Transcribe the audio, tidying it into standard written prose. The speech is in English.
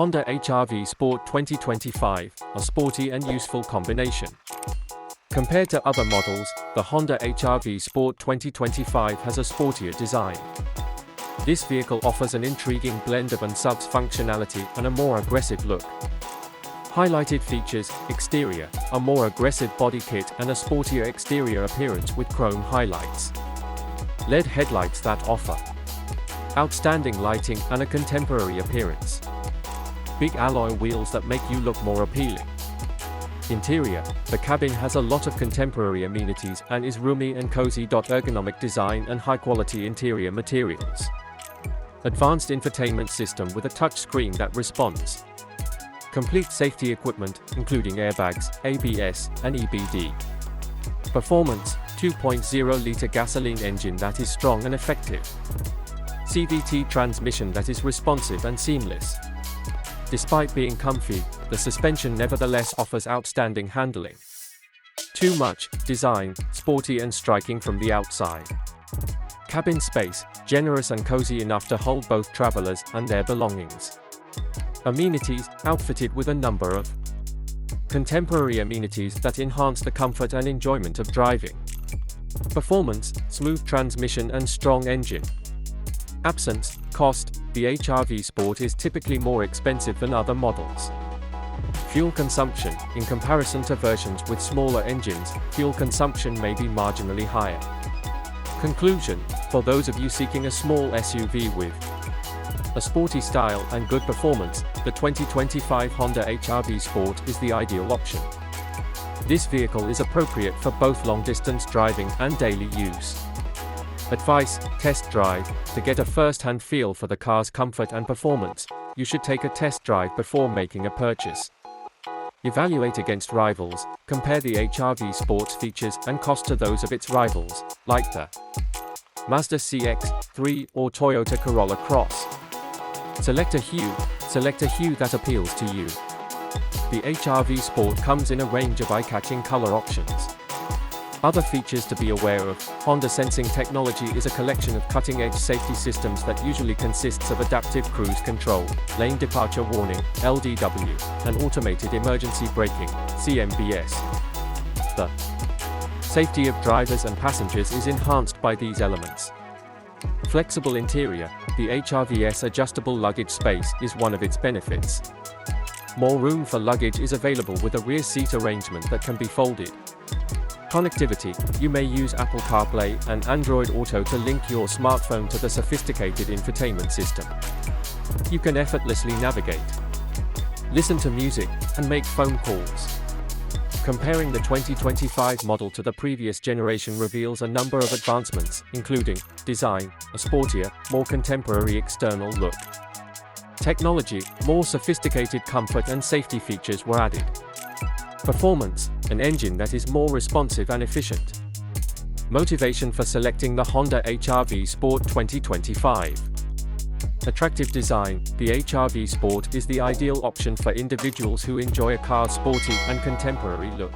Honda HR-V Sport 2025, a sporty and useful combination. Compared to other models, the Honda HR-V Sport 2025 has a sportier design. This vehicle offers an intriguing blend of and-subs functionality and a more aggressive look. Highlighted features: exterior, a more aggressive body kit and a sportier exterior appearance with chrome highlights. LED headlights that offer outstanding lighting and a contemporary appearance. Big alloy wheels that make you look more appealing. Interior: the cabin has a lot of contemporary amenities and is roomy and cozy. Ergonomic design and high-quality interior materials. Advanced infotainment system with a touchscreen that responds. Complete safety equipment, including airbags, ABS, and EBD. Performance: 2.0-liter gasoline engine that is strong and effective. CVT transmission that is responsive and seamless. Despite being comfy, the suspension nevertheless offers outstanding handling. Too much design, sporty and striking from the outside. Cabin space: generous and cozy enough to hold both travelers and their belongings. Amenities: outfitted with a number of contemporary amenities that enhance the comfort and enjoyment of driving. Performance: smooth transmission and strong engine. Absence: cost: the HR-V Sport is typically more expensive than other models. Fuel consumption: in comparison to versions with smaller engines, fuel consumption may be marginally higher. Conclusion: for those of you seeking a small SUV with a sporty style and good performance, the 2025 Honda HR-V Sport is the ideal option. This vehicle is appropriate for both long-distance driving and daily use. Advice: test drive. To get a first-hand feel for the car's comfort and performance, you should take a test drive before making a purchase. Evaluate against rivals. Compare the HR-V Sport's features and cost to those of its rivals, like the Mazda CX-3 or Toyota Corolla Cross. Select a hue that appeals to you. The HR-V Sport comes in a range of eye-catching color options. Other features to be aware of: Honda Sensing Technology is a collection of cutting-edge safety systems that usually consists of adaptive cruise control, lane departure warning, LDW, and automated emergency braking, CMBS. The safety of drivers and passengers is enhanced by these elements. Flexible interior: the HR-V's adjustable luggage space is one of its benefits. More room for luggage is available with a rear seat arrangement that can be folded. Connectivity: you may use Apple CarPlay and Android Auto to link your smartphone to the sophisticated infotainment system. You can effortlessly navigate, listen to music, and make phone calls. Comparing the 2025 model to the previous generation reveals a number of advancements, including design: a sportier, more contemporary external look. Technology: more sophisticated comfort and safety features were added. Performance: an engine that is more responsive and efficient. Motivation for selecting the Honda HR-V Sport 2025. Attractive design: the HR-V Sport is the ideal option for individuals who enjoy a car's sporty and contemporary look.